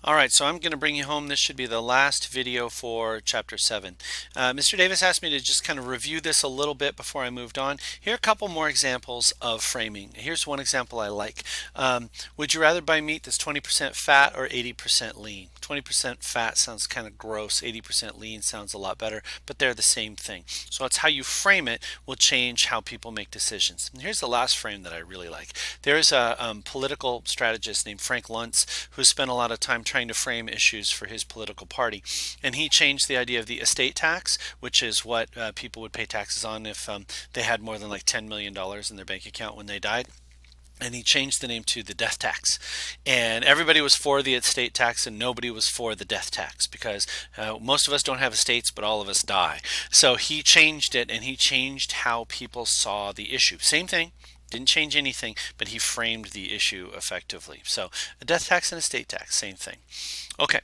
All right, so I'm going to bring you home. This should be the last video for Chapter 7. Mr. Davis asked me to just kind of review this a little bit before I moved on. Here are a couple more examples of framing. Here's one example I like. Would you rather buy meat that's 20% fat or 80% lean? 20% fat sounds kind of gross. 80% lean sounds a lot better, but they're the same thing. So it's how you frame it will change how people make decisions. And here's the last frame that I really like. There's a political strategist named Frank Luntz who spent a lot of time trying to frame issues for his political party. And he changed the idea of the estate tax, which is what people would pay taxes on if they had more than like $10 million in their bank account when they died. And he changed the name to the death tax. And everybody was for the estate tax and nobody was for the death tax because most of us don't have estates, but all of us die. So he changed it, and he changed how people saw the issue. Same thing, didn't change anything, but he framed the issue effectively. So a death tax and estate tax, same thing. Okay.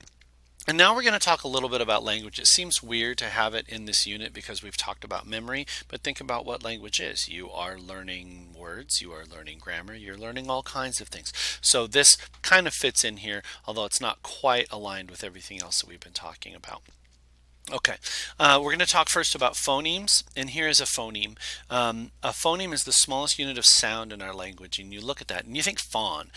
And now we're going to talk a little bit about language. It seems weird to have it in this unit because we've talked about memory, but think about what language is. You are learning words, you are learning grammar, you're learning all kinds of things. So this kind of fits in here, although it's not quite aligned with everything else that we've been talking about. Okay, we're going to talk first about phonemes, and here is a phoneme. A phoneme is the smallest unit of sound in our language, and you look at that and you think fawn.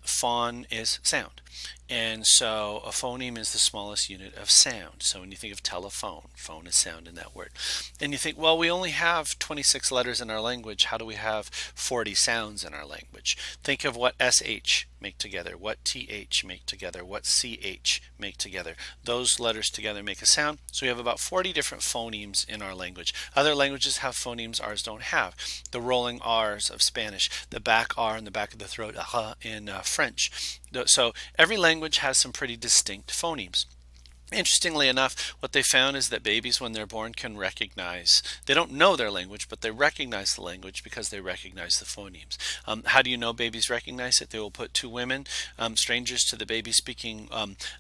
Fawn is sound, and so a phoneme is the smallest unit of sound. So when you think of telephone, phone is sound in that word. And you think, well, we only have 26 letters in our language. How do we have 40 sounds in our language? Think of what SH make together, what TH make together, what CH make together. Those letters together make a sound. So we have about 40 different phonemes in our language. Other languages have phonemes ours don't have. The rolling R's of Spanish, the back R in the back of the throat in French. So every language has some pretty distinct phonemes. Interestingly enough, what they found is that babies, when they're born, can recognize, they don't know their language, but they recognize the language because they recognize the phonemes. How do you know babies recognize it? They will put two women, strangers to the baby, speaking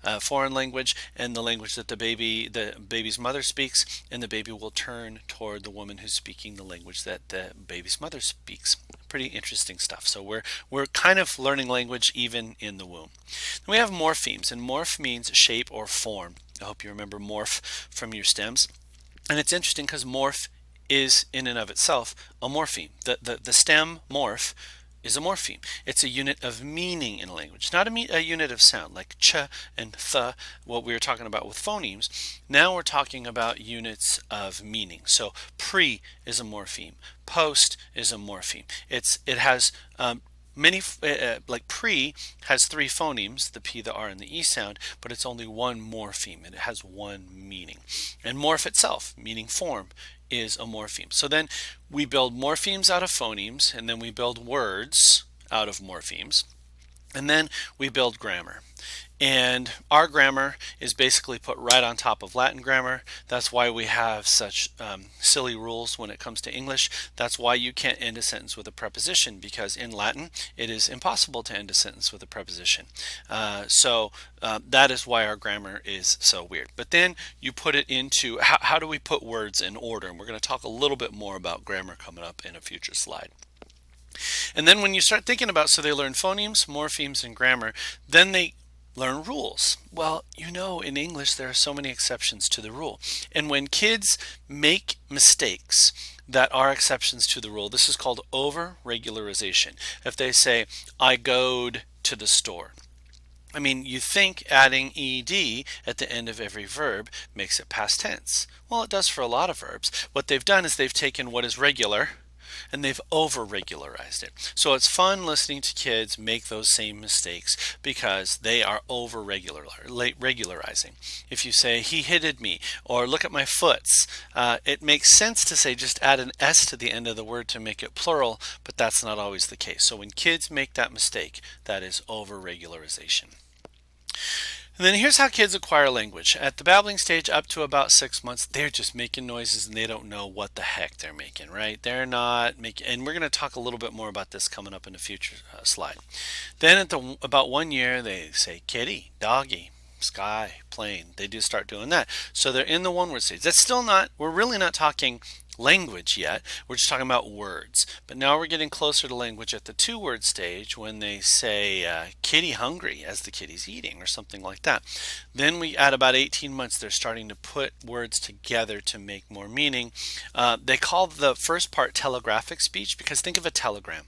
a foreign language and the language that the baby's mother speaks, and the baby will turn toward the woman who's speaking the language that the baby's mother speaks. Pretty interesting stuff. So we're kind of learning language even in the womb. Then we have morphemes, and morph means shape or form. I hope you remember morph from your stems. And it's interesting because morph is in and of itself a morpheme. The stem morph is a morpheme. It's a unit of meaning in language, not a unit of sound like ch and th, what we were talking about with phonemes. Now we're talking about units of meaning. So pre is a morpheme. Post is a morpheme. It has like pre has three phonemes, the P, the R, and the E sound, but it's only one morpheme and it has one meaning. And morph itself, meaning form, is a morpheme. So then we build morphemes out of phonemes, and then we build words out of morphemes, and then we build grammar. And our grammar is basically put right on top of Latin grammar. That's why we have such silly rules when it comes to English. That's why you can't end a sentence with a preposition, because in Latin it is impossible to end a sentence with a preposition. So that is why our grammar is so weird. But then you put it into, how do we put words in order? And we're going to talk a little bit more about grammar coming up in a future slide. And then when you start thinking about, so they learn phonemes, morphemes, and grammar, then they learn rules. Well, you know, in English there are so many exceptions to the rule. And when kids make mistakes that are exceptions to the rule, this is called over-regularization. If they say, I goed to the store. I mean, you think adding ed at the end of every verb makes it past tense. Well, it does for a lot of verbs. What they've done is they've taken what is regular and they've over-regularized it. So it's fun listening to kids make those same mistakes because they are over-regularizing. If you say, he hitted me, or look at my foots, it makes sense to say just add an S to the end of the word to make it plural, but that's not always the case. So when kids make that mistake, that is over-regularization. And then here's how kids acquire language. At the babbling stage up to about 6 months, they're just making noises and they don't know what the heck they're making, right? They're not making, and we're going to talk a little bit more about this coming up in a future slide. Then at about 1 year, they say kitty, doggy, sky, plane. They do start doing that. So they're in the one word stage. That's still not, we're really not talking language yet. We're just talking about words. But now we're getting closer to language at the two-word stage when they say kitty hungry as the kitty's eating or something like that. Then at about 18 months, they're starting to put words together to make more meaning. They call the first part telegraphic speech because think of a telegram.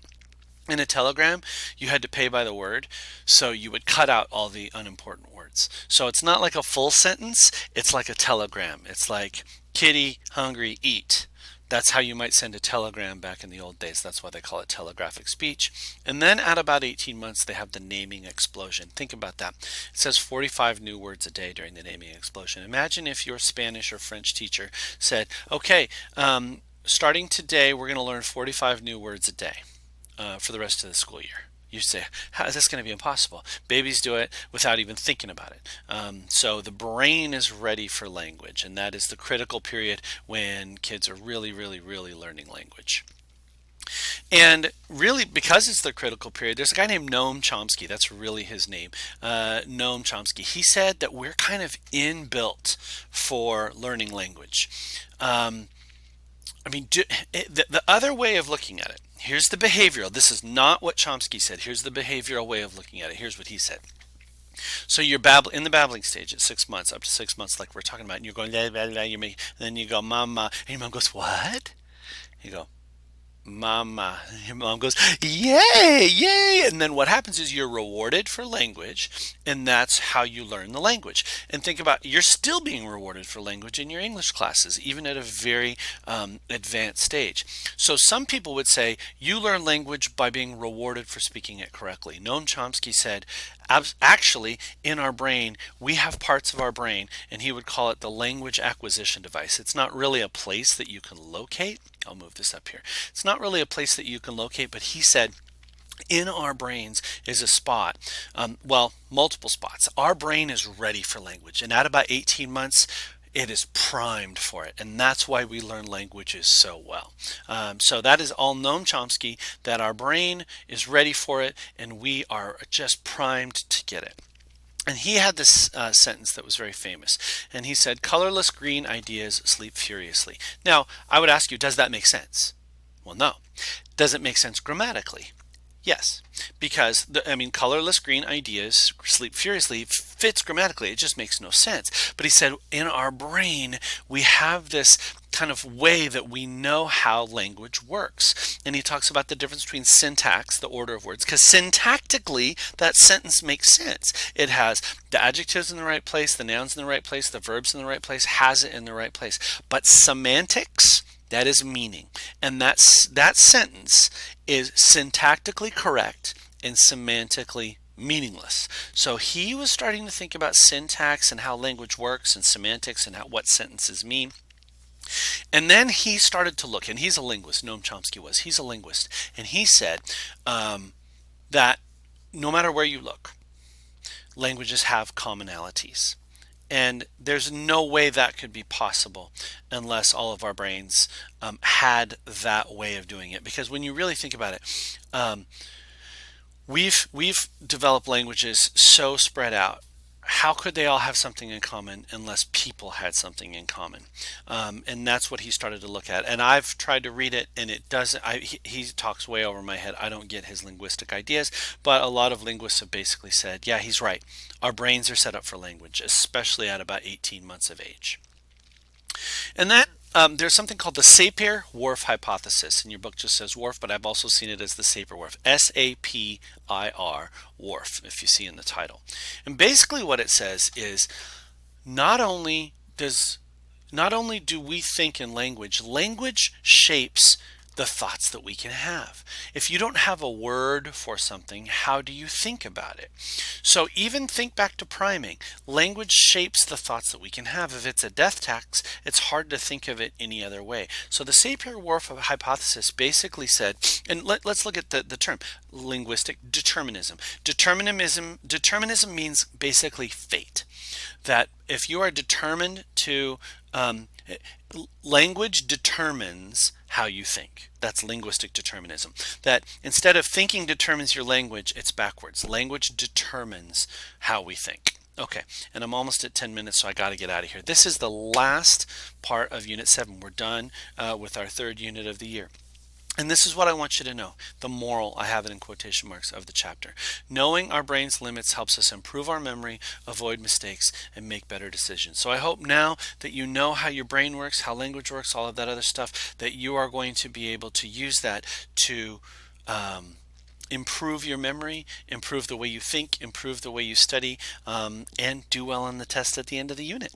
In a telegram, you had to pay by the word, so you would cut out all the unimportant words. So it's not like a full sentence, it's like a telegram. It's like, kitty, hungry, eat. That's how you might send a telegram back in the old days. That's why they call it telegraphic speech. And then at about 18 months, they have the naming explosion. Think about that. It says 45 new words a day during the naming explosion. Imagine if your Spanish or French teacher said, okay, starting today, we're going to learn 45 new words a day. For the rest of the school year. You say, how is this going to be impossible? Babies do it without even thinking about it. So the brain is ready for language, and that is the critical period when kids are really, really, really learning language. And really, because it's the critical period, there's a guy named Noam Chomsky. That's really his name, Noam Chomsky. He said that we're kind of inbuilt for learning language. The other way of looking at it, here's the behavioral. This is not what Chomsky said. Here's the behavioral way of looking at it. Here's what he said. So you're in the babbling stage at 6 months, up to 6 months, like we're talking about, and you're going, blah, blah, blah, and then you go, mama, and your mom goes, what? You go, mama. Your mom goes, yay, yay. And then what happens is you're rewarded for language, and that's how you learn the language. And think about, you're still being rewarded for language in your English classes, even at a very advanced stage. So some people would say you learn language by being rewarded for speaking it correctly. Noam Chomsky said, actually, in our brain, we have parts of our brain, and he would call it the language acquisition device. It's not really a place that you can locate. I'll move this up here. It's not really a place that you can locate, but he said in our brains is a spot, multiple spots. Our brain is ready for language, and at about 18 months, it is primed for it, and that's why we learn languages so well. So that is all Noam Chomsky, that our brain is ready for it, and we are just primed to get it. And he had this sentence that was very famous, and he said, colorless green ideas sleep furiously. Now, I would ask you, does that make sense? Well, no. Does it make sense grammatically? Yes, because colorless green ideas sleep furiously fits grammatically. It just makes no sense. But he said, in our brain, we have this kind of way that we know how language works. And he talks about the difference between syntax, the order of words, because syntactically, that sentence makes sense. It has the adjectives in the right place, the nouns in the right place, the verbs in the right place, has it in the right place. But semantics, that is meaning. And that sentence is syntactically correct and semantically meaningless. So he was starting to think about syntax and how language works and semantics and what sentences mean. And then he started to look, and he's a linguist, Noam Chomsky was. He's a linguist. And he said that no matter where you look, languages have commonalities. And there's no way that could be possible unless all of our brains had that way of doing it. Because when you really think about it, we've developed languages so spread out. How could they all have something in common unless people had something in common? And that's what he started to look at. And I've tried to read it, and it doesn't. He talks way over my head. I don't get his linguistic ideas, but a lot of linguists have basically said, yeah, he's right. Our brains are set up for language, especially at about 18 months of age. And that there's something called the Sapir-Whorf hypothesis. And your book just says Whorf, but I've also seen it as the Sapir-Whorf, S-A-P-I-R, Whorf, if you see in the title. And basically what it says is not only do we think in language, language shapes the thoughts that we can have. If you don't have a word for something, how do you think about it? So even think back to priming. Language shapes the thoughts that we can have. If it's a death tax, it's hard to think of it any other way. So the Sapir-Whorf hypothesis basically said, and let's look at the term, linguistic determinism. Determinism means basically fate. That if you are determined to, language determines how you think. That's linguistic determinism. That instead of thinking determines your language, it's backwards. Language determines how we think. Okay, and I'm almost at 10 minutes, so I got to get out of here. This is the last part of Unit 7. We're done with our third unit of the year. And this is what I want you to know, the moral, I have it in quotation marks, of the chapter. Knowing our brain's limits helps us improve our memory, avoid mistakes, and make better decisions. So I hope now that you know how your brain works, how language works, all of that other stuff, that you are going to be able to use that to improve your memory, improve the way you think, improve the way you study, and do well on the test at the end of the unit.